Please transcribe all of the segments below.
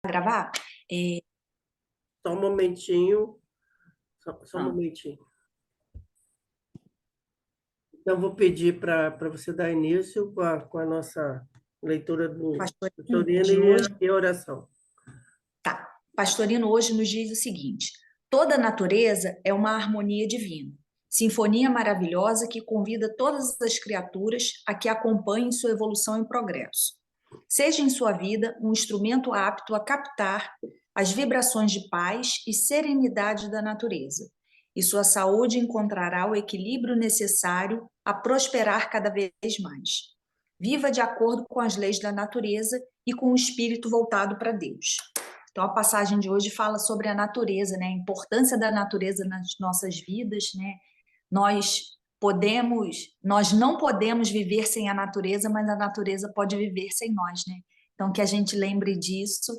Gravar? Só um momentinho. Só um Ah, momentinho. Então, vou pedir para você dar início com a nossa leitura do Pastorino Vitorino de hoje, e a oração. tá. Pastorino hoje nos diz o seguinte: toda a natureza é uma harmonia divina, sinfonia maravilhosa que convida todas as criaturas a que acompanhem sua evolução e progresso. Seja em sua vida um instrumento apto a captar as vibrações de paz e serenidade da natureza, e sua saúde encontrará o equilíbrio necessário a prosperar cada vez mais. Viva de acordo com as leis da natureza e com o espírito voltado para Deus. Então, a passagem de hoje fala sobre a natureza, né? A importância da natureza nas nossas vidas, né? Nós não podemos viver sem a natureza, mas a natureza pode viver sem nós, né? Então, que a gente lembre disso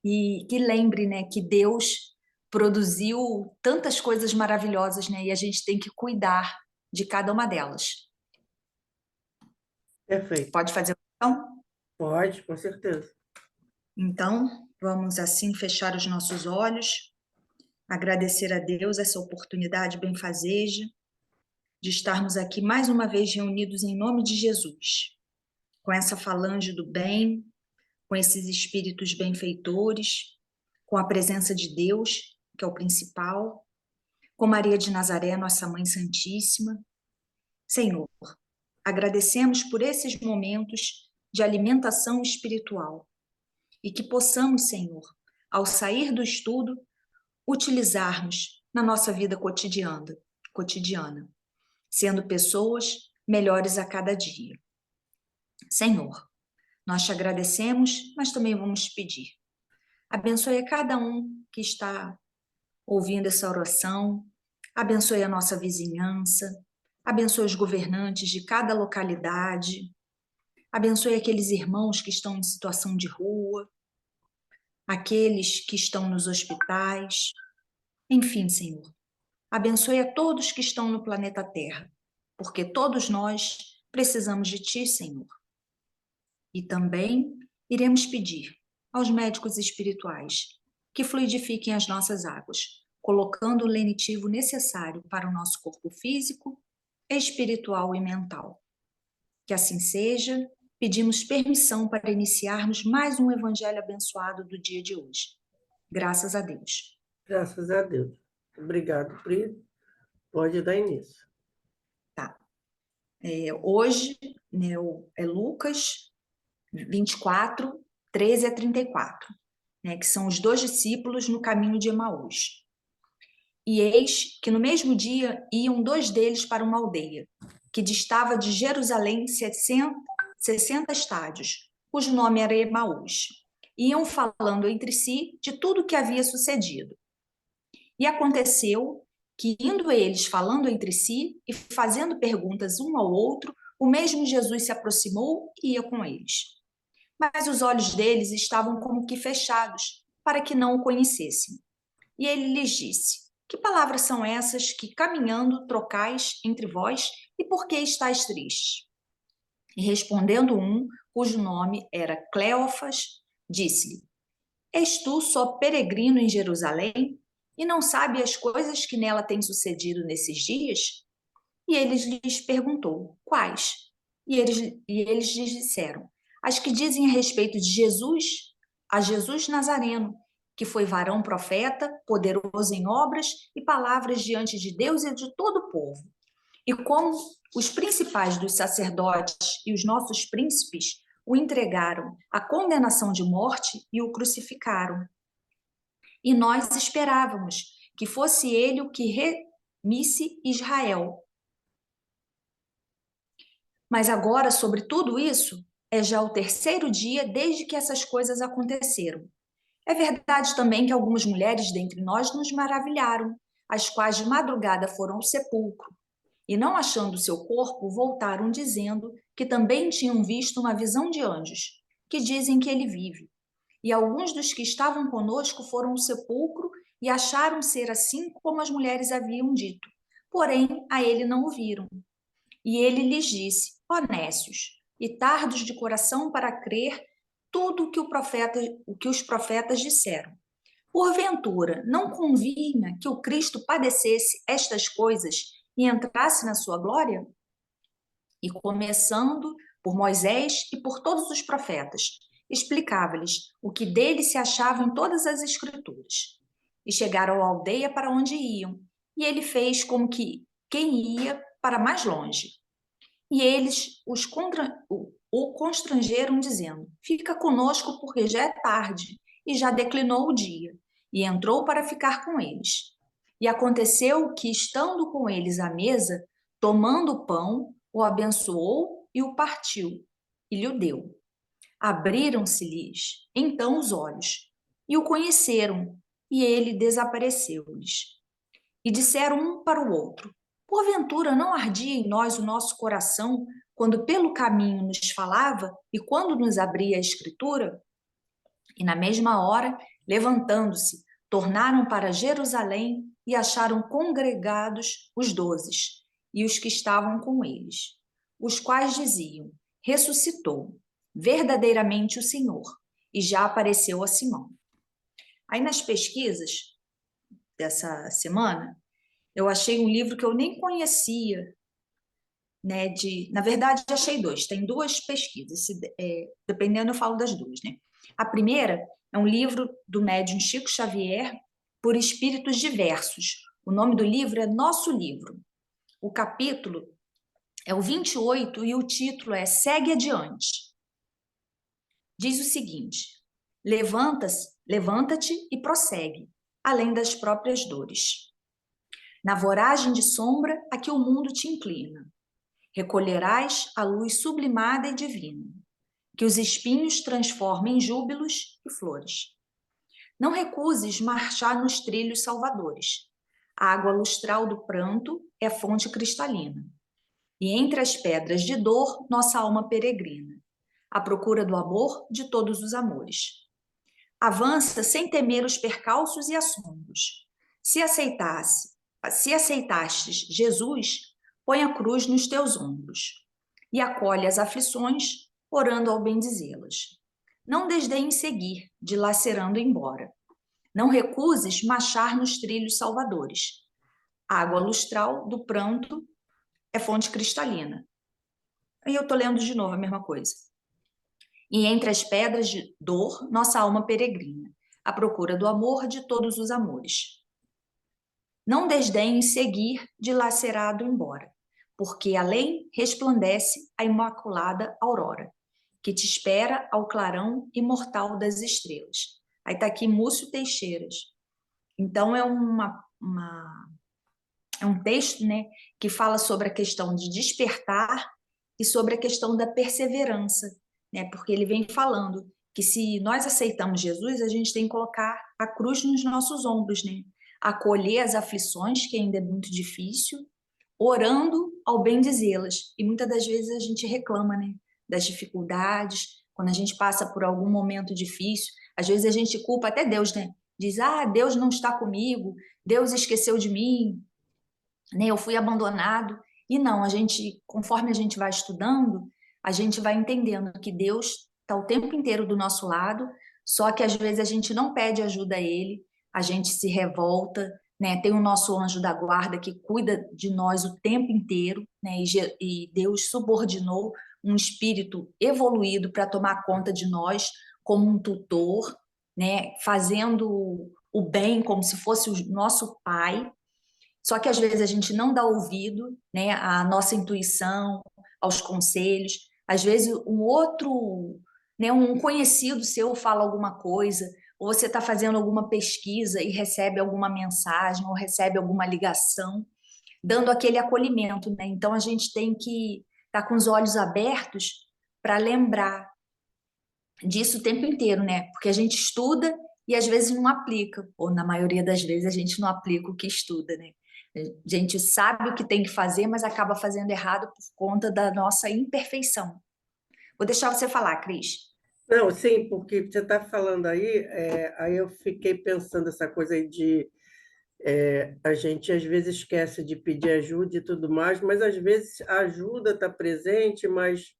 e que lembre, né, que Deus produziu tantas coisas maravilhosas, né? E a gente tem que cuidar de cada uma delas. Perfeito. Pode fazer então? Pode, com certeza. Então, vamos assim fechar os nossos olhos, agradecer a Deus essa oportunidade benfazeja de estarmos aqui mais uma vez reunidos em nome de Jesus, com essa falange do bem, com esses espíritos benfeitores, com a presença de Deus, que é o principal, com Maria de Nazaré, nossa Mãe Santíssima. Senhor, agradecemos por esses momentos de alimentação espiritual e que possamos, Senhor, ao sair do estudo, utilizarmos na nossa vida cotidiana, sendo pessoas melhores a cada dia. Senhor, nós te agradecemos, mas também vamos pedir. Abençoe a cada um que está ouvindo essa oração, abençoe a nossa vizinhança, abençoe os governantes de cada localidade, abençoe aqueles irmãos que estão em situação de rua, aqueles que estão nos hospitais, enfim, Senhor. Abençoe a todos que estão no planeta Terra, porque todos nós precisamos de Ti, Senhor. E também iremos pedir aos médicos espirituais que fluidifiquem as nossas águas, colocando o lenitivo necessário para o nosso corpo físico, espiritual e mental. Que assim seja, pedimos permissão para iniciarmos mais um evangelho abençoado do dia de hoje. Graças a Deus. Graças a Deus. Obrigado, Pri. Pode dar início. Tá. Hoje, né, é Lucas 24, 13 a 34, né, que são os dois discípulos no caminho de Emaús. E eis que no mesmo dia iam dois deles para uma aldeia, que distava de Jerusalém 60 estádios, cujo nome era Emaús. Iam falando entre si de tudo o que havia sucedido. E aconteceu que, indo eles falando entre si e fazendo perguntas um ao outro, o mesmo Jesus se aproximou e ia com eles. Mas os olhos deles estavam como que fechados, para que não o conhecessem. E ele lhes disse: Que palavras são essas que, caminhando, trocais entre vós, e por que estáis tristes? E respondendo um, cujo nome era Cleófas, disse-lhe: És tu só peregrino em Jerusalém, e não sabe as coisas que nela têm sucedido nesses dias? E ele lhes perguntou: Quais? E eles lhes disseram: As que dizem a respeito de Jesus, a Jesus Nazareno, que foi varão profeta, poderoso em obras e palavras diante de Deus e de todo o povo. E como os principais dos sacerdotes e os nossos príncipes o entregaram à condenação de morte e o crucificaram. E nós esperávamos que fosse ele o que remisse Israel. Mas agora, sobre tudo isso, é já o terceiro dia desde que essas coisas aconteceram. É verdade também que algumas mulheres dentre nós nos maravilharam, as quais de madrugada foram ao sepulcro, e não achando seu corpo, voltaram dizendo que também tinham visto uma visão de anjos, que dizem que ele vive. E alguns dos que estavam conosco foram ao sepulcro e acharam ser assim como as mulheres haviam dito, porém a ele não o viram. E ele lhes disse: Ó nécios, e tardos de coração para crer tudo o que os profetas disseram. Porventura, não convinha que o Cristo padecesse estas coisas e entrasse na sua glória? E começando por Moisés e por todos os profetas, explicava-lhes o que dele se achava em todas as Escrituras. E chegaram à aldeia para onde iam, e ele fez como que quem ia para mais longe. E eles o constrangeram, dizendo: Fica conosco, porque já é tarde, e já declinou o dia. E entrou para ficar com eles. E aconteceu que, estando com eles à mesa, tomando o pão, o abençoou e o partiu, e lhe o deu. Abriram-se-lhes então os olhos, e o conheceram, e ele desapareceu-lhes. E disseram um para o outro: Porventura não ardia em nós o nosso coração quando pelo caminho nos falava e quando nos abria a Escritura? E na mesma hora, levantando-se, tornaram para Jerusalém e acharam congregados os 12 e os que estavam com eles, os quais diziam: Ressuscitou verdadeiramente o Senhor e já apareceu a Simão. Aí nas pesquisas dessa semana, eu achei um livro que eu nem conhecia, né? Na verdade, achei dois. Tem duas pesquisas. Dependendo, eu falo das duas, né? A primeira é um livro do médium Chico Xavier, Por Espíritos Diversos. O nome do livro é Nosso Livro. O capítulo é o 28 e o título é Segue Adiante. Diz o seguinte: levanta-te e prossegue, além das próprias dores. Na voragem de sombra a que o mundo te inclina, recolherás a luz sublimada e divina, que os espinhos transformem em júbilos e flores. Não recuses marchar nos trilhos salvadores. A água lustral do pranto é fonte cristalina. E entre as pedras de dor, nossa alma peregrina, à procura do amor de todos os amores. Avança sem temer os percalços e assombros. Se aceitastes Jesus, põe a cruz nos teus ombros e acolhe as aflições, orando ao bendizê-las. Não desdenhes seguir, dilacerando embora. Não recuses marchar nos trilhos salvadores. A água lustral do pranto é fonte cristalina. Aí eu estou lendo de novo a mesma coisa. E entre as pedras de dor, nossa alma peregrina, à procura do amor de todos os amores. Não desdenhes seguir dilacerado embora, porque além resplandece a imaculada aurora, que te espera ao clarão imortal das estrelas. Aí está aqui Múcio Teixeiras. Então, é um texto, né, que fala sobre a questão de despertar e sobre a questão da perseverança, né, porque ele vem falando que se nós aceitamos Jesus, a gente tem que colocar a cruz nos nossos ombros, né, acolher as aflições, que ainda é muito difícil, orando ao bem dizê-las. E muitas das vezes a gente reclama, né, das dificuldades, quando a gente passa por algum momento difícil, às vezes a gente culpa até Deus, né? Diz: "Ah, Deus não está comigo, Deus esqueceu de mim, né? Eu fui abandonado". E não, conforme a gente vai estudando, a gente vai entendendo que Deus está o tempo inteiro do nosso lado, só que às vezes a gente não pede ajuda a Ele, a gente se revolta, né? Tem o nosso anjo da guarda que cuida de nós o tempo inteiro, né? E Deus subordinou um espírito evoluído para tomar conta de nós como um tutor, né? Fazendo o bem como se fosse o nosso pai. Só que às vezes a gente não dá ouvido, né, à nossa intuição, aos conselhos. Às vezes um outro, né, um conhecido seu fala alguma coisa, ou você está fazendo alguma pesquisa e recebe alguma mensagem, ou recebe alguma ligação, dando aquele acolhimento, né? Então a gente tem que estar com os olhos abertos para lembrar disso o tempo inteiro, né? Porque a gente estuda e às vezes não aplica, ou na maioria das vezes a gente não aplica o que estuda, né? A gente sabe o que tem que fazer, mas acaba fazendo errado por conta da nossa imperfeição. Vou deixar você falar, Cris. Não, sim, porque você está falando aí, aí eu fiquei pensando essa coisa aí de a gente às vezes esquece de pedir ajuda e tudo mais, mas às vezes a ajuda está presente, mas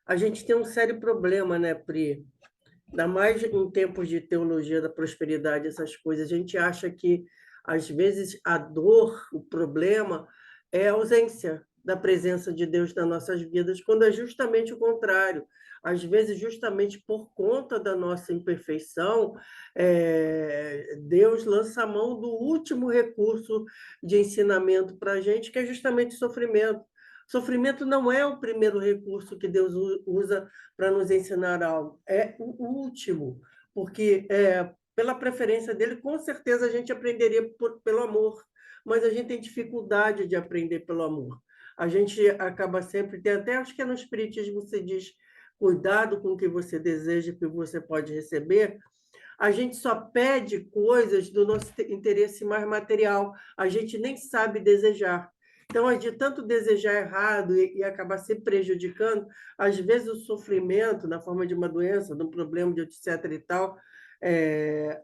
a gente tem um sério problema, né, Pri? Ainda mais em tempos de teologia da prosperidade, essas coisas, a gente acha que, às vezes, a dor, o problema, é a ausência da presença de Deus nas nossas vidas, quando é justamente o contrário. Às vezes, justamente por conta da nossa imperfeição, Deus lança a mão do último recurso de ensinamento para a gente, que é justamente o sofrimento. Sofrimento não é o primeiro recurso que Deus usa para nos ensinar algo. É o último, porque pela preferência dele, com certeza a gente aprenderia pelo amor, mas a gente tem dificuldade de aprender pelo amor. A gente acaba sempre, tem até acho que no Espiritismo você diz, cuidado com o que você deseja, que você pode receber. A gente só pede coisas do nosso interesse mais material, a gente nem sabe desejar. Então, de tanto desejar errado e acabar se prejudicando, às vezes o sofrimento, na forma de uma doença, de um problema, de etc. e tal,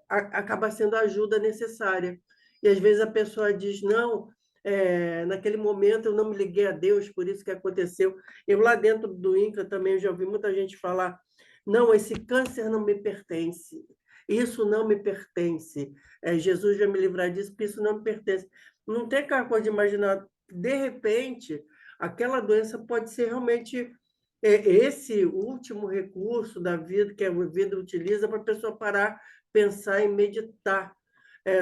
acaba sendo a ajuda necessária. E às vezes a pessoa diz, não, naquele momento eu não me liguei a Deus, por isso que aconteceu. Eu lá dentro do INCA também já ouvi muita gente falar, não, esse câncer não me pertence, isso não me pertence, Jesus vai me livrar disso, porque isso não me pertence. Não tem aquela coisa de imaginar, de repente, aquela doença pode ser realmente esse último recurso da vida que a vida utiliza para a pessoa parar, pensar e meditar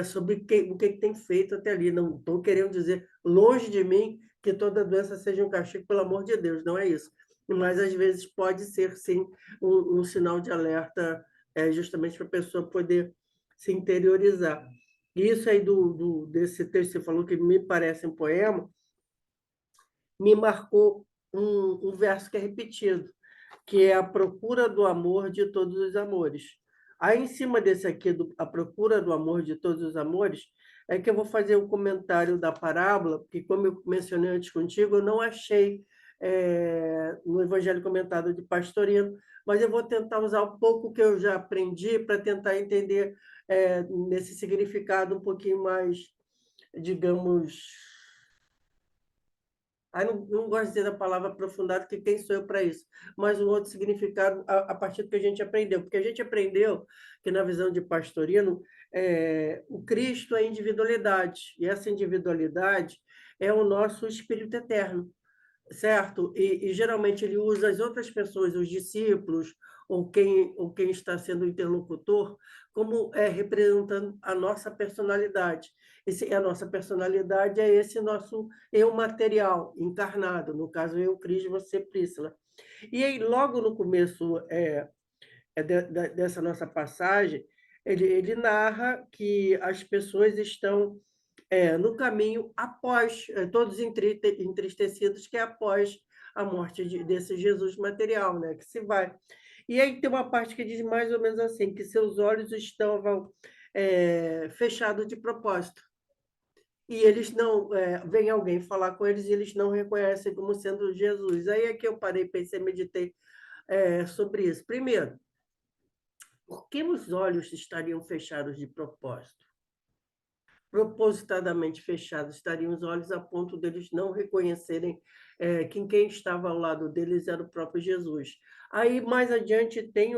sobre o que tem feito até ali. Não estou querendo dizer, longe de mim, que toda doença seja um castigo, pelo amor de Deus, não é isso. Mas, às vezes, pode ser, sim, um sinal de alerta, justamente para a pessoa poder se interiorizar. Isso aí desse texto que você falou, que me parece um poema, me marcou um verso que é repetido, que é a procura do amor de todos os amores. Aí, em cima desse aqui, a procura do amor de todos os amores, é que eu vou fazer um comentário da parábola, porque, como eu mencionei antes contigo, eu não achei no Evangelho Comentado de Pastorino, mas eu vou tentar usar um pouco que eu já aprendi para tentar entender nesse significado um pouquinho mais, digamos, aí não gosto de dizer a palavra aprofundado, porque quem sou eu para isso? Mas um outro significado a partir do que a gente aprendeu. Porque a gente aprendeu que, na visão de Pastorino, o Cristo é individualidade, e essa individualidade é o nosso espírito eterno, certo? E geralmente ele usa as outras pessoas, os discípulos, ou quem está sendo o interlocutor, como representando a nossa personalidade. A nossa personalidade é esse nosso eu material, encarnado, no caso eu, Cris, você, Príscila. E aí, logo no começo dessa nossa passagem, ele narra que as pessoas estão no caminho após, todos entristecidos, que é após a morte desse Jesus material, né, que se vai. E aí tem uma parte que diz mais ou menos assim, que seus olhos estavam fechados de propósito. E eles não, vem alguém falar com eles e eles não reconhecem como sendo Jesus. Aí é que eu parei, pensei, meditei sobre isso. Primeiro, por que os olhos estariam fechados de propósito? Propositadamente fechados estariam os olhos a ponto deles não reconhecerem que quem estava ao lado deles era o próprio Jesus. Aí, mais adiante, tem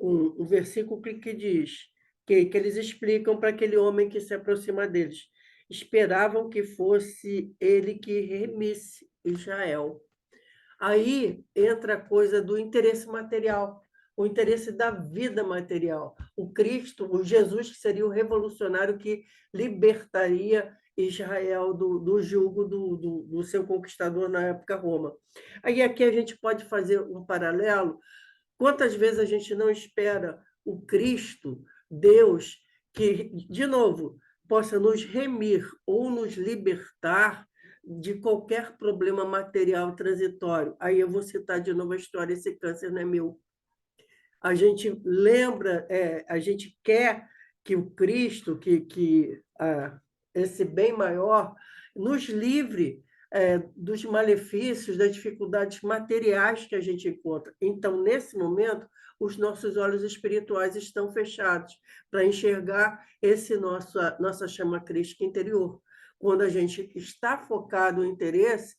um versículo que diz que eles explicam para aquele homem que se aproxima deles. Esperavam que fosse ele que remisse Israel. Aí entra a coisa do interesse material, o interesse da vida material. O Cristo, o Jesus, que seria o revolucionário que libertaria Israel do jugo do seu conquistador na época Roma. Aí aqui a gente pode fazer um paralelo. Quantas vezes a gente não espera o Cristo, Deus, que, de novo, possa nos remir ou nos libertar de qualquer problema material transitório. Aí eu vou citar de novo a história, esse câncer não é meu. A gente lembra, a gente quer que o Cristo, esse bem maior, nos livre dos malefícios, das dificuldades materiais que a gente encontra. Então, nesse momento, os nossos olhos espirituais estão fechados para enxergar nossa chama crística interior. Quando a gente está focado no interesse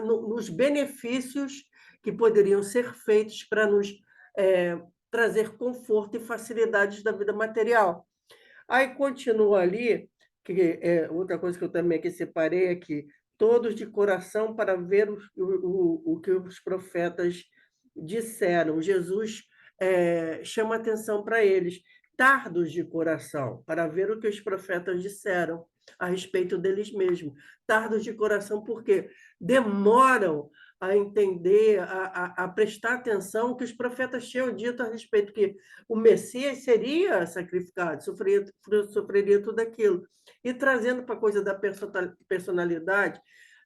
nos benefícios que poderiam ser feitos para nos trazer conforto e facilidades da vida material. Aí continua ali, que é outra coisa que eu também aqui separei aqui, todos de coração para ver o que os profetas disseram. Jesus chama atenção para eles, tardos de coração, para ver o que os profetas disseram a respeito deles mesmos. Tardos de coração porque demoram a entender, a prestar atenção que os profetas tinham dito a respeito que o Messias seria sacrificado, sofreria tudo aquilo. E trazendo para a coisa da personalidade,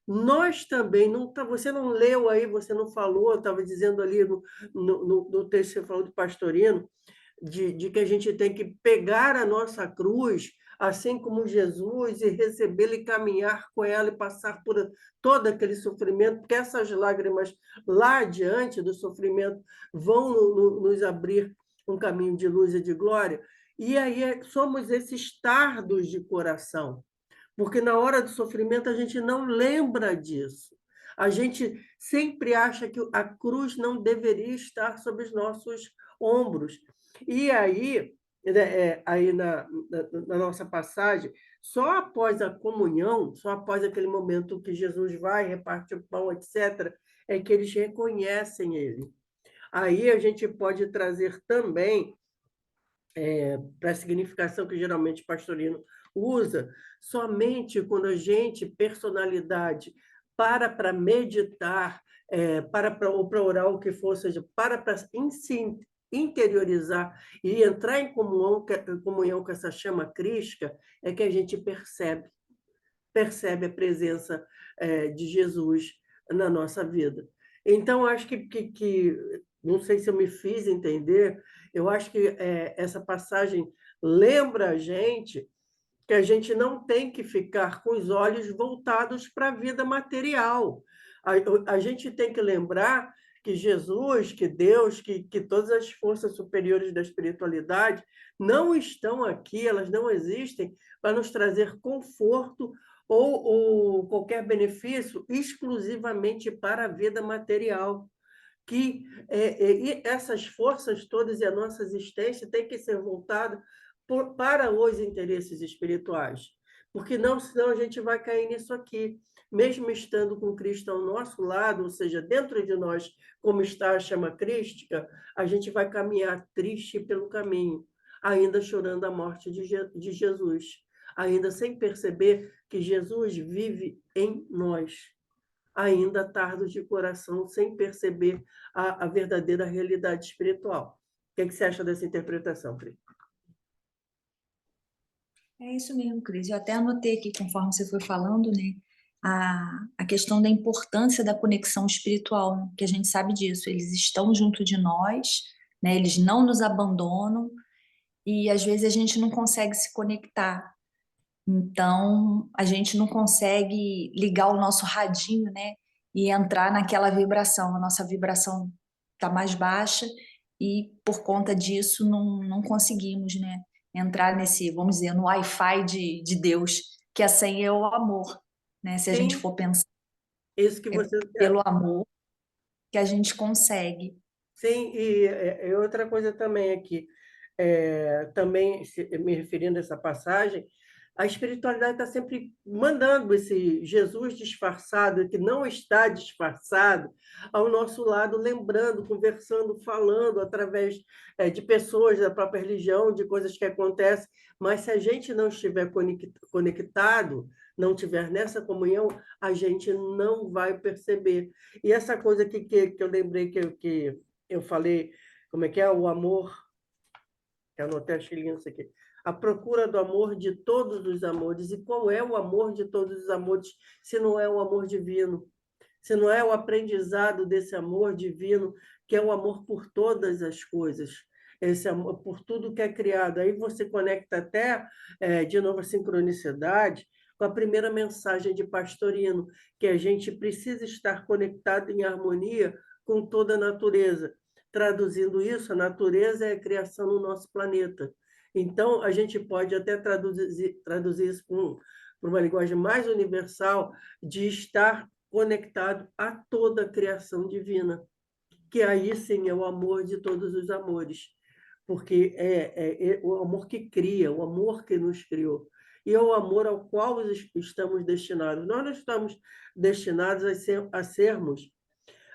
nós também, não, você não leu aí, você não falou, estava dizendo ali no texto que você falou de Pastorino, de que a gente tem que pegar a nossa cruz, assim como Jesus, e recebê-la e caminhar com ela e passar por todo aquele sofrimento, porque essas lágrimas lá adiante do sofrimento vão nos abrir um caminho de luz e de glória. E aí somos esses tardos de coração, porque na hora do sofrimento a gente não lembra disso. A gente sempre acha que a cruz não deveria estar sobre os nossos ombros. E aí, aí na nossa passagem, só após a comunhão, só após aquele momento que Jesus vai, reparte o pão, etc., é que eles reconhecem ele. Aí a gente pode trazer também para a significação que geralmente o Pastorino usa, somente quando a gente, personalidade, para meditar, ou para orar, o que for, ou seja, para interiorizar e entrar em comunhão com essa chama crística, é que a gente percebe a presença de Jesus na nossa vida. Então, acho que não sei se eu me fiz entender, eu acho que essa passagem lembra a gente que a gente não tem que ficar com os olhos voltados para a vida material. A gente tem que lembrar que Jesus, que Deus, que todas as forças superiores da espiritualidade não estão aqui, elas não existem para nos trazer conforto ou qualquer benefício exclusivamente para a vida material. Que essas forças todas e a nossa existência tem que ser voltada para os interesses espirituais, porque não, senão a gente vai cair nisso aqui, mesmo estando com Cristo ao nosso lado, ou seja, dentro de nós, como está a chama crística, a gente vai caminhar triste pelo caminho, ainda chorando a morte de Jesus, ainda sem perceber que Jesus vive em nós, ainda tardos de coração, sem perceber a verdadeira realidade espiritual. O que você acha dessa interpretação, Cris? É isso mesmo, Cris. Eu até anotei aqui, conforme você foi falando, né, a questão da importância da conexão espiritual, né, que a gente sabe disso. Eles estão junto de nós, né, eles não nos abandonam e às vezes a gente não consegue se conectar. Então, a gente não consegue ligar o nosso radinho, né, e entrar naquela vibração. A nossa vibração está mais baixa e, por conta disso, não conseguimos, né, entrar nesse, vamos dizer, no Wi-Fi de Deus, que a senha é o amor, né? Se a gente Sim, for pensar, isso que é você... pelo amor que a gente consegue. Sim, e outra coisa também aqui, também me referindo a essa passagem, a espiritualidade está sempre mandando esse Jesus disfarçado, que não está disfarçado, ao nosso lado, lembrando, conversando, falando através de pessoas da própria religião, de coisas que acontecem, mas se a gente não estiver conectado, não estiver nessa comunhão, a gente não vai perceber. E essa coisa que eu lembrei que eu falei, como é que é? O amor, eu anotei as linhas aqui. A procura do amor de todos os amores. E qual é o amor de todos os amores, se não é o amor divino? Se não é o aprendizado desse amor divino, que é o amor por todas as coisas, esse amor por tudo que é criado. Aí você conecta até, de novo, a sincronicidade com a primeira mensagem de Pastorino, que a gente precisa estar conectado em harmonia com toda a natureza. Traduzindo isso, a natureza é a criação no nosso planeta. Então, a gente pode até traduzir isso para uma linguagem mais universal, de estar conectado a toda a criação divina. que aí sim é o amor de todos os amores, porque é o amor que cria, o amor que nos criou, e é o amor ao qual estamos destinados. Nós não estamos destinados a sermos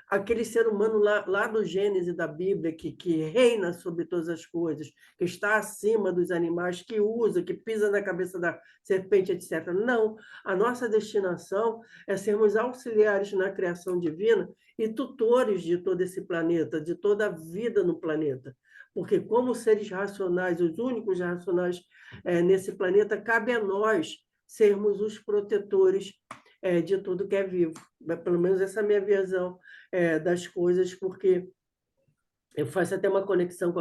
aquele ser humano lá do Gênesis da Bíblia, que reina sobre todas as coisas, que está acima dos animais, que usa, que pisa na cabeça da serpente, etc. Não, a nossa destinação é sermos auxiliares na criação divina e tutores de todo esse planeta, de toda a vida no planeta. Porque, como seres racionais, os únicos racionais nesse planeta, cabe a nós sermos os protetores de tudo que é vivo. Pelo menos essa é a minha visão das coisas, porque eu faço até uma conexão com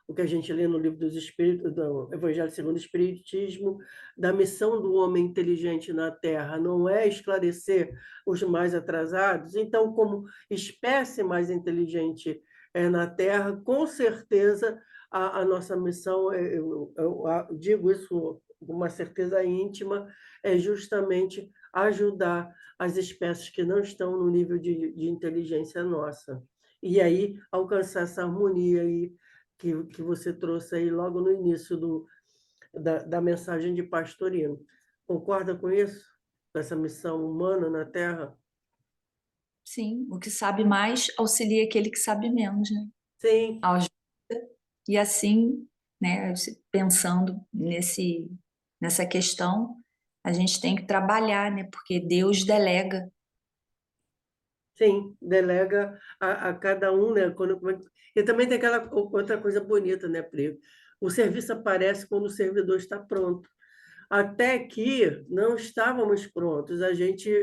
o que a gente lê no livro dos Espíritos, do Evangelho segundo o Espiritismo, da missão do homem inteligente na Terra, não é esclarecer os mais atrasados. Então, como espécie mais inteligente na Terra, com certeza a nossa missão, eu digo isso com uma certeza íntima, é justamente ajudar as espécies que não estão no nível de inteligência nossa. E aí alcançar essa harmonia aí que você trouxe aí logo no início da mensagem de Pastorino. Concorda com isso? Com essa missão humana na Terra? Sim, o que sabe mais auxilia aquele que sabe menos, né? Sim, Ajuda. E assim, né, pensando nessa questão, a gente tem que trabalhar, né? Porque Deus delega. sim, delega a cada um, né? E também tem aquela outra coisa bonita, né, Pri? O serviço aparece quando o servidor está pronto. Até que não estávamos prontos,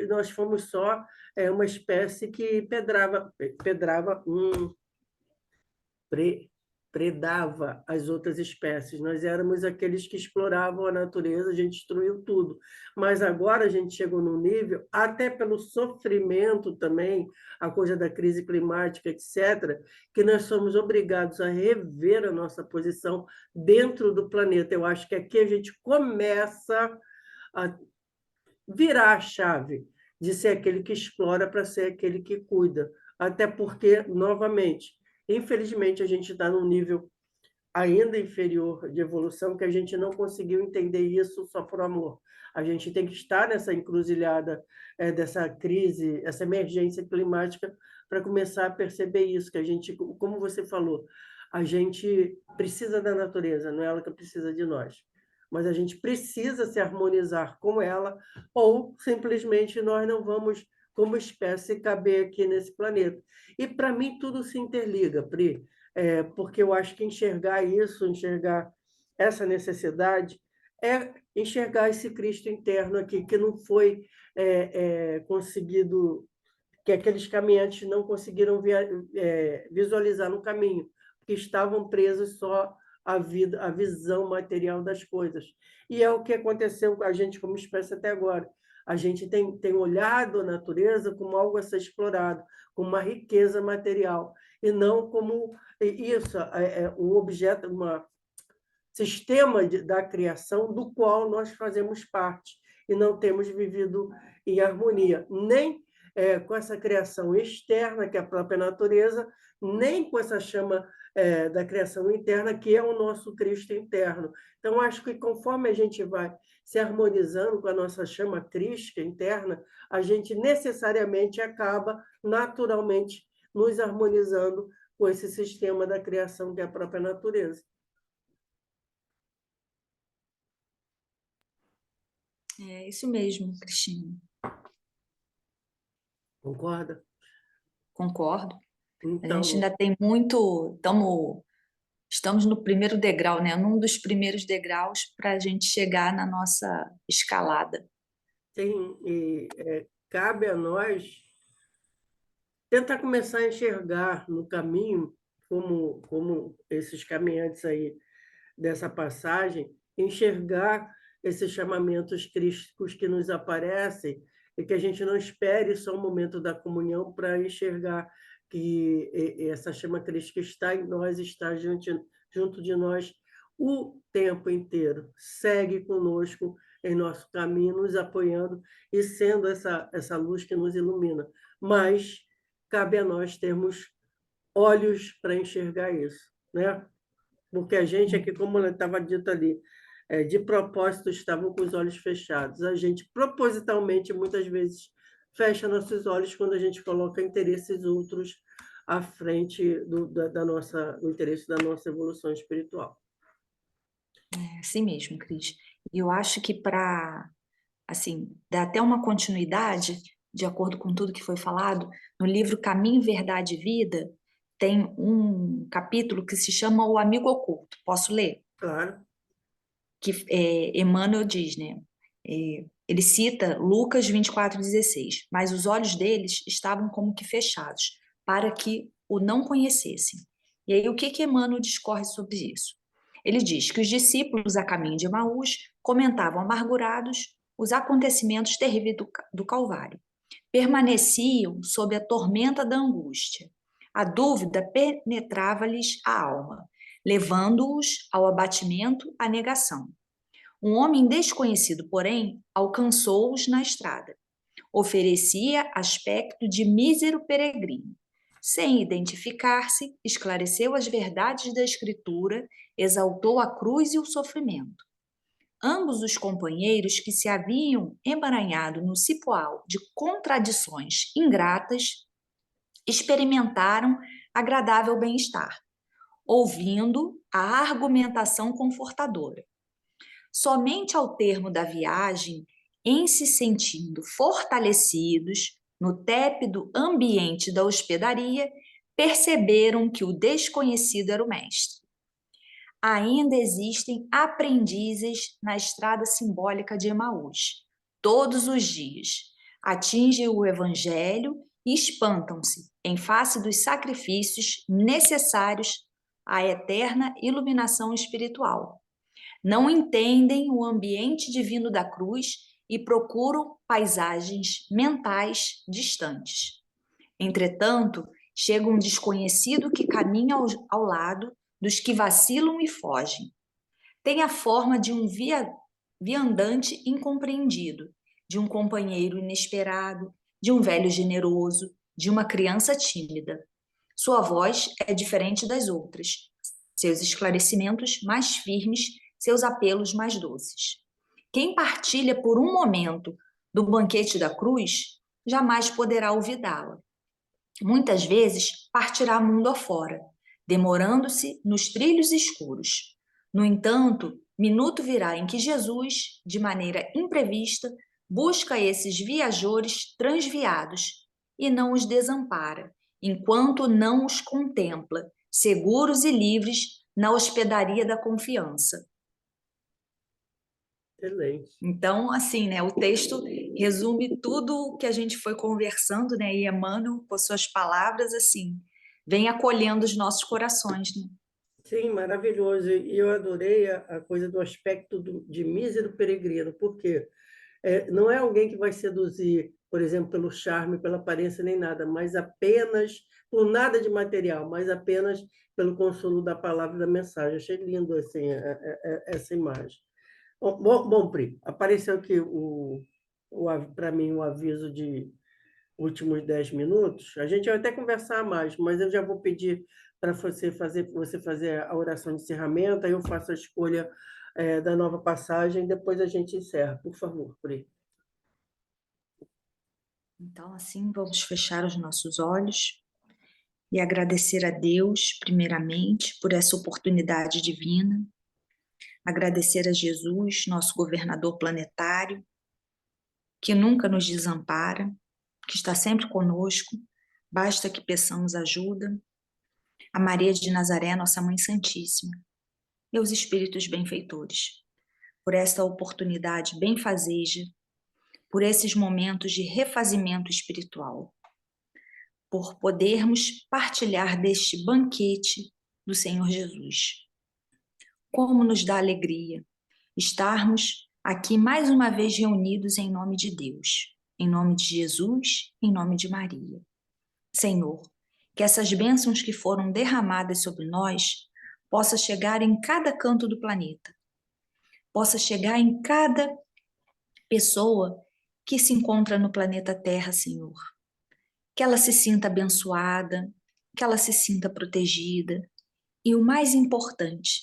nós fomos só uma espécie que pedrava, pre, predava as outras espécies. Nós éramos aqueles que exploravam a natureza, a gente destruiu tudo. Mas agora a gente chegou num nível, até pelo sofrimento também, a coisa da crise climática, etc., que nós somos obrigados a rever a nossa posição dentro do planeta. Eu acho que aqui a gente começa a virar a chave de ser aquele que explora para ser aquele que cuida. Até porque, novamente, infelizmente, a gente está num nível ainda inferior de evolução que a gente não conseguiu entender isso só por amor. A gente tem que estar nessa encruzilhada dessa crise, essa emergência climática, para começar a perceber isso, que a gente, como você falou, a gente precisa da natureza, não é ela que precisa de nós. Mas a gente precisa se harmonizar com ela, ou simplesmente nós não vamos, como espécie, caber aqui nesse planeta. E, para mim, tudo se interliga, Pri, porque eu acho que enxergar isso, enxergar essa necessidade, é enxergar esse Cristo interno aqui, que não foi conseguido, que aqueles caminhantes não conseguiram visualizar no caminho, porque estavam presos só à vida, à visão material das coisas. E é o que aconteceu com a gente como espécie até agora. A gente tem olhado a natureza como algo a ser explorado, como uma riqueza material, e não como isso, um objeto, um sistema da criação do qual nós fazemos parte e não temos vivido em harmonia, nem com essa criação externa, que é a própria natureza, nem com essa chama da criação interna, que é o nosso Cristo interno. Então, acho que conforme a gente vai se harmonizando com a nossa chama crística interna, a gente necessariamente acaba, naturalmente, nos harmonizando com esse sistema da criação, que é a própria natureza. É isso mesmo, Cristina. Concorda? Concordo. A gente Então, ainda tem muito, estamos no primeiro degrau, né? Num dos primeiros degraus para a gente chegar na nossa escalada. cabe a nós tentar começar a enxergar no caminho, como esses caminhantes aí dessa passagem, enxergar esses chamamentos crísticos que nos aparecem e que a gente não espere só o momento da comunhão para enxergar que essa chama crística está em nós, está junto de nós o tempo inteiro. Segue conosco em nosso caminho, nos apoiando e sendo essa luz que nos ilumina. Mas cabe a nós termos olhos para enxergar isso, né? Porque a gente aqui, como estava dito ali, de propósito estavam com os olhos fechados. A gente propositalmente, muitas vezes, fecha nossos olhos quando a gente coloca interesses outros à frente do interesse da nossa evolução espiritual. É assim mesmo, Cris. E eu acho que para, assim, dar até uma continuidade, de acordo com tudo que foi falado, no livro Caminho, Verdade e Vida, tem um capítulo que se chama O Amigo Oculto. Posso ler? Claro. Que Emmanuel diz, né? Ele cita Lucas 24:16, mas os olhos deles estavam como que fechados, para que o não conhecessem. E aí, o que Emmanuel discorre sobre isso? Ele diz que os discípulos a caminho de Emaús comentavam amargurados os acontecimentos terríveis do Calvário. Permaneciam sob a tormenta da angústia. A dúvida penetrava-lhes a alma, levando-os ao abatimento, à negação. Um homem desconhecido, porém, alcançou-os na estrada. Oferecia aspecto de mísero peregrino. Sem identificar-se, esclareceu as verdades da Escritura, exaltou a cruz e o sofrimento. Ambos os companheiros que se haviam emaranhado no cipoal de contradições ingratas experimentaram agradável bem-estar, ouvindo a argumentação confortadora. Somente ao termo da viagem, em se sentindo fortalecidos no tépido ambiente da hospedaria, perceberam que o desconhecido era o mestre. Ainda existem aprendizes na estrada simbólica de Emaús. Todos os dias atingem o evangelho e espantam-se em face dos sacrifícios necessários à eterna iluminação espiritual. Não entendem o ambiente divino da cruz e procuram paisagens mentais distantes. Entretanto, chega um desconhecido que caminha ao lado dos que vacilam e fogem. Tem a forma de um viandante incompreendido, de um companheiro inesperado, de um velho generoso, de uma criança tímida. Sua voz é diferente das outras, seus esclarecimentos mais firmes, seus apelos mais doces. Quem partilha por um momento do banquete da cruz, jamais poderá olvidá-la. Muitas vezes partirá mundo afora, demorando-se nos trilhos escuros. No entanto, minuto virá em que Jesus, de maneira imprevista, busca esses viajores transviados e não os desampara, enquanto não os contempla, seguros e livres na hospedaria da confiança. Excelente. Então, assim, né, o texto resume tudo o que a gente foi conversando, né, e Emmanuel, com suas palavras, assim, vem acolhendo os nossos corações, né? Sim, maravilhoso. E eu adorei a coisa do aspecto de mísero peregrino, porque não é alguém que vai seduzir, por exemplo, pelo charme, pela aparência, nem nada, mas apenas por nada de material, mas apenas pelo consolo da palavra e da mensagem. Achei lindo assim, essa imagem. Bom, Pri, apareceu aqui para mim o aviso de últimos 10 minutos. A gente vai até conversar mais, mas eu já vou pedir para você fazer a oração de encerramento, aí eu faço a escolha da nova passagem, depois a gente encerra. Por favor, Pri. Então, assim, vamos fechar os nossos olhos e agradecer a Deus, primeiramente, por essa oportunidade divina, agradecer a Jesus, nosso governador planetário, que nunca nos desampara, que está sempre conosco, basta que peçamos ajuda, a Maria de Nazaré, nossa Mãe Santíssima, e os espíritos benfeitores, por esta oportunidade benfazeja, por esses momentos de refazimento espiritual, por podermos partilhar deste banquete do Senhor Jesus. Como nos dá alegria estarmos aqui mais uma vez reunidos em nome de Deus, em nome de Jesus, em nome de Maria. Senhor, que essas bênçãos que foram derramadas sobre nós possa chegar em cada canto do planeta, possa chegar em cada pessoa que se encontra no planeta Terra, Senhor. Que ela se sinta abençoada, que ela se sinta protegida e, o mais importante,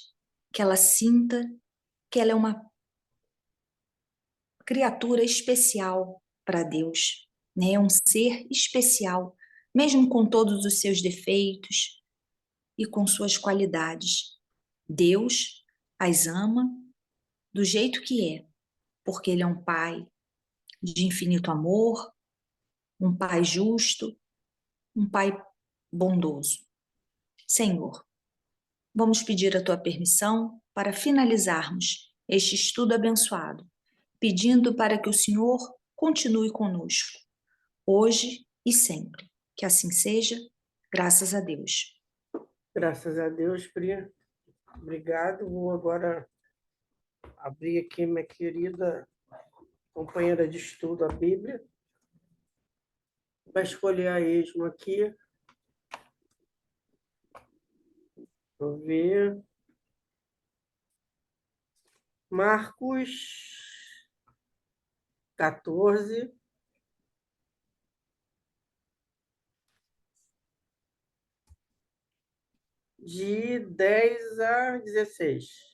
que ela sinta que ela é uma criatura especial para Deus, né? Um ser especial, mesmo com todos os seus defeitos e com suas qualidades. Deus as ama do jeito que é, porque Ele é um Pai de infinito amor, um Pai justo, um Pai bondoso. Senhor, vamos pedir a Tua permissão para finalizarmos este estudo abençoado, pedindo para que o Senhor continue conosco, hoje e sempre. Que assim seja, graças a Deus. Graças a Deus, Pri. Obrigado. Vou agora abrir aqui minha querida companheira de estudo, a Bíblia. Vai escolher a esmo aqui. Vou ver. Marcos 14. De 10 a 16.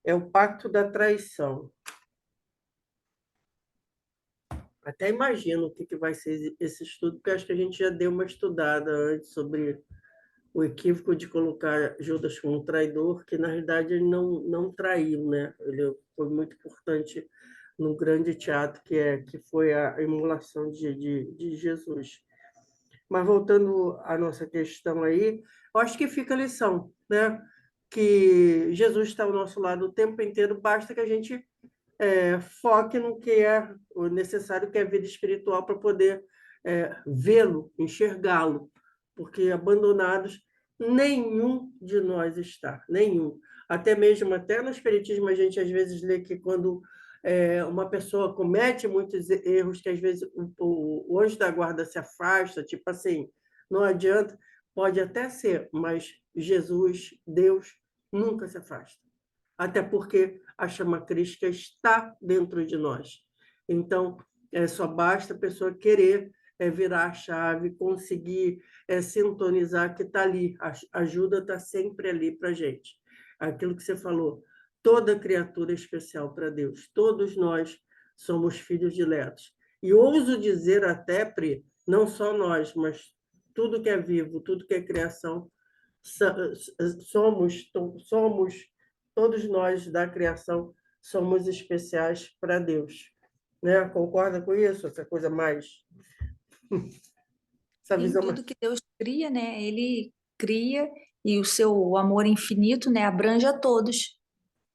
É o pacto da traição. Até imagino o que vai ser esse estudo, porque acho que a gente já deu uma estudada antes sobre o equívoco de colocar Judas como um traidor, que na realidade ele não traiu, né? Ele foi muito importante no grande teatro que foi a imolação de Jesus. Mas voltando à nossa questão aí, eu acho que fica a lição, né? Que Jesus está ao nosso lado o tempo inteiro, basta que a gente foque no que é o necessário, que é a vida espiritual, para poder vê-lo, enxergá-lo, porque abandonados nenhum de nós está, nenhum. Até mesmo, até no Espiritismo, a gente às vezes lê que quando uma pessoa comete muitos erros, que às vezes o anjo da guarda se afasta, tipo assim, não adianta, pode até ser, mas Jesus, Deus, nunca se afasta. Até porque a chama crística está dentro de nós. Então, só basta a pessoa querer virar a chave, conseguir sintonizar que está ali. A ajuda está sempre ali para a gente. Aquilo que você falou, toda criatura é especial para Deus. Todos nós somos filhos diletos. E ouso dizer até, Pri, não só nós, mas tudo que é vivo, tudo que é criação, somos todos nós da criação somos especiais para Deus. Né? Concorda com isso? Essa coisa mais. Essa Em visão tudo mais. que Deus cria, né? Ele cria e o seu amor infinito, né, abrange a todos.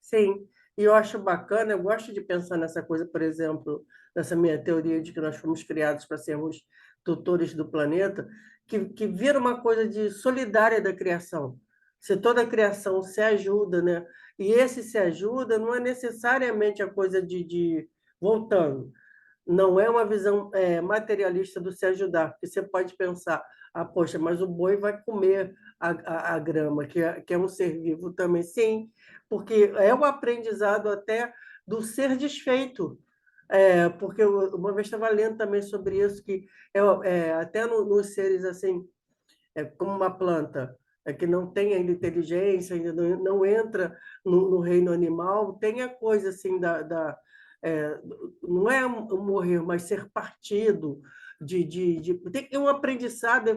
Sim, e eu acho bacana, eu gosto de pensar nessa coisa, por exemplo, nessa minha teoria de que nós fomos criados para sermos tutores do planeta, que vira uma coisa de solidária da criação. Se toda a criação se ajuda, né? E esse se ajuda não é necessariamente a coisa voltando. Não é uma visão materialista do se ajudar, porque você pode pensar, poxa, mas o boi vai comer a grama, que é um ser vivo também. Sim, porque é o aprendizado até do ser desfeito. Porque uma vez estava lendo também sobre isso, que até nos seres assim, como uma planta, que não tem ainda inteligência, ainda não entra no reino animal, tem a coisa assim é, não é morrer, mas ser partido, tem um aprendizado,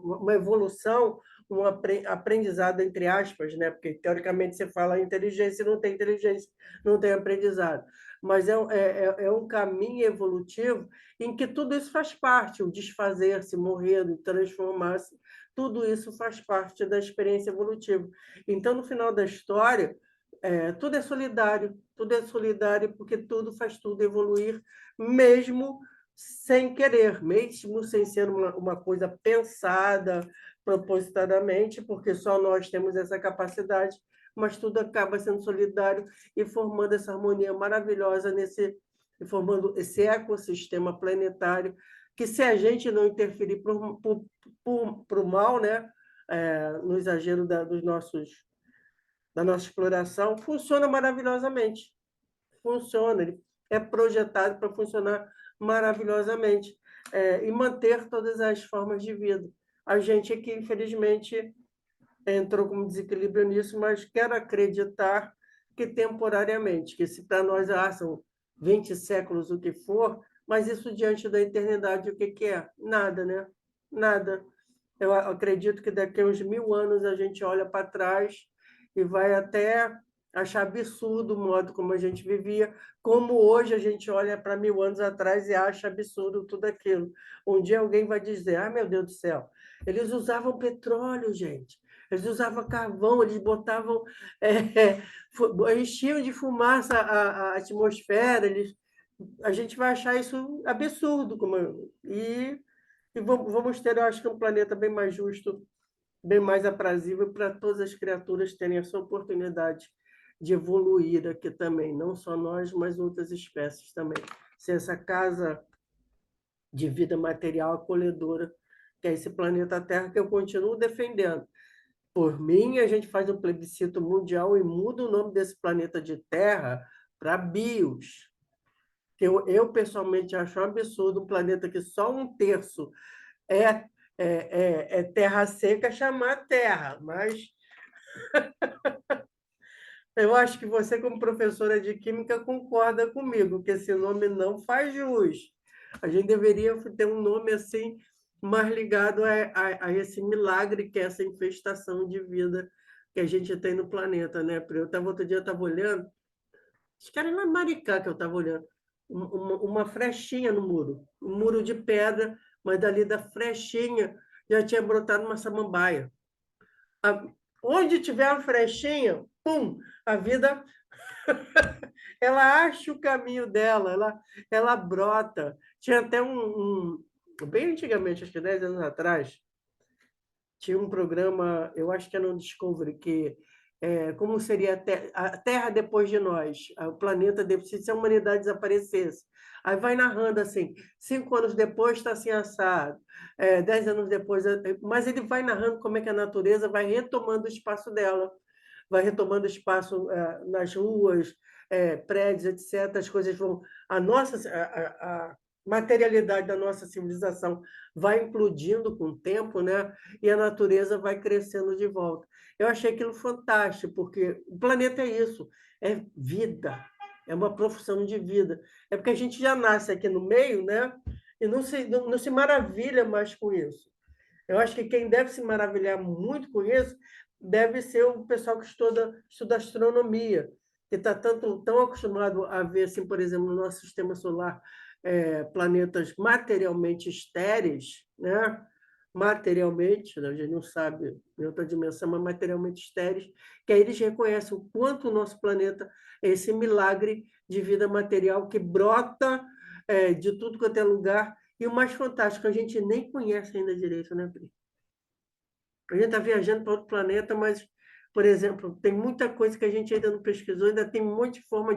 uma evolução, um aprendizado entre aspas, né? Porque teoricamente você fala inteligência, não tem inteligência, não tem aprendizado. Mas é um caminho evolutivo em que tudo isso faz parte, o desfazer-se, morrer, transformar-se, tudo isso faz parte da experiência evolutiva. Então, no final da história, tudo é solidário porque tudo faz tudo evoluir, mesmo sem querer, mesmo sem ser uma coisa pensada propositadamente, porque só nós temos essa capacidade, mas tudo acaba sendo solidário e formando essa harmonia maravilhosa formando esse ecossistema planetário, que se a gente não interferir para o mal, né, no exagero da nossa exploração, funciona maravilhosamente. Funciona, ele é projetado para funcionar maravilhosamente, e manter todas as formas de vida. A gente aqui, infelizmente, entrou com desequilíbrio nisso, mas quero acreditar que temporariamente, que se para nós são 20 séculos, o que for, mas isso diante da eternidade, o que que é? Nada, né? Nada. Eu acredito que daqui a uns 1000 anos a gente olha para trás e vai até achar absurdo o modo como a gente vivia, como hoje a gente olha para 1000 anos atrás e acha absurdo tudo aquilo. Um dia alguém vai dizer, ah, meu Deus do céu, eles usavam petróleo, gente. Eles usavam carvão, eles botavam, enchiam de fumaça a atmosfera, a gente vai achar isso absurdo. E vamos ter, eu acho que um planeta bem mais justo, bem mais aprazível para todas as criaturas terem essa oportunidade de evoluir aqui também, não só nós, mas outras espécies também. Ser essa casa de vida material acolhedora, que é esse planeta Terra que eu continuo defendendo. Por mim, a gente faz um plebiscito mundial e muda o nome desse planeta de Terra para Bios. Eu pessoalmente acho um absurdo um planeta que só 1/3 é terra seca chamar Terra, mas eu acho que você, como professora de Química, concorda comigo, que esse nome não faz jus. A gente deveria ter um nome assim, mais ligado a esse milagre que é essa infestação de vida que a gente tem no planeta, né? Outro dia eu estava olhando, acho que era na Maricá que eu estava olhando, uma flechinha no muro, um muro de pedra, mas dali da flechinha já tinha brotado uma samambaia. Onde tiver a flechinha, pum, a vida ela acha o caminho dela, ela brota. Tinha até bem antigamente, acho que 10 anos atrás, tinha um programa, eu acho que era no Discovery, que como seria a Terra depois de nós, o planeta depois, se a humanidade desaparecesse. Aí vai narrando assim, 5 anos depois está assim assado, 10 anos depois, mas ele vai narrando como é que a natureza vai retomando o espaço dela, vai retomando espaço nas ruas, prédios, etc. As coisas vão... A materialidade da nossa civilização vai implodindo com o tempo, né? E a natureza vai crescendo de volta. Eu achei aquilo fantástico, porque o planeta é isso, é vida, é uma profissão de vida. É porque a gente já nasce aqui no meio, né? E não se maravilha mais com isso. Eu acho que quem deve se maravilhar muito com isso deve ser o pessoal que estuda astronomia, que está tão acostumado a ver, assim, por exemplo, no nosso sistema solar, planetas materialmente estéreis, né? Materialmente, a gente não sabe em outra dimensão, mas materialmente estéreis, que aí eles reconhecem o quanto o nosso planeta é esse milagre de vida material que brota de tudo quanto é lugar. E o mais fantástico, a gente nem conhece ainda direito, né, Pri? A gente está viajando para outro planeta, mas, por exemplo, tem muita coisa que a gente ainda não pesquisou, ainda tem um monte de forma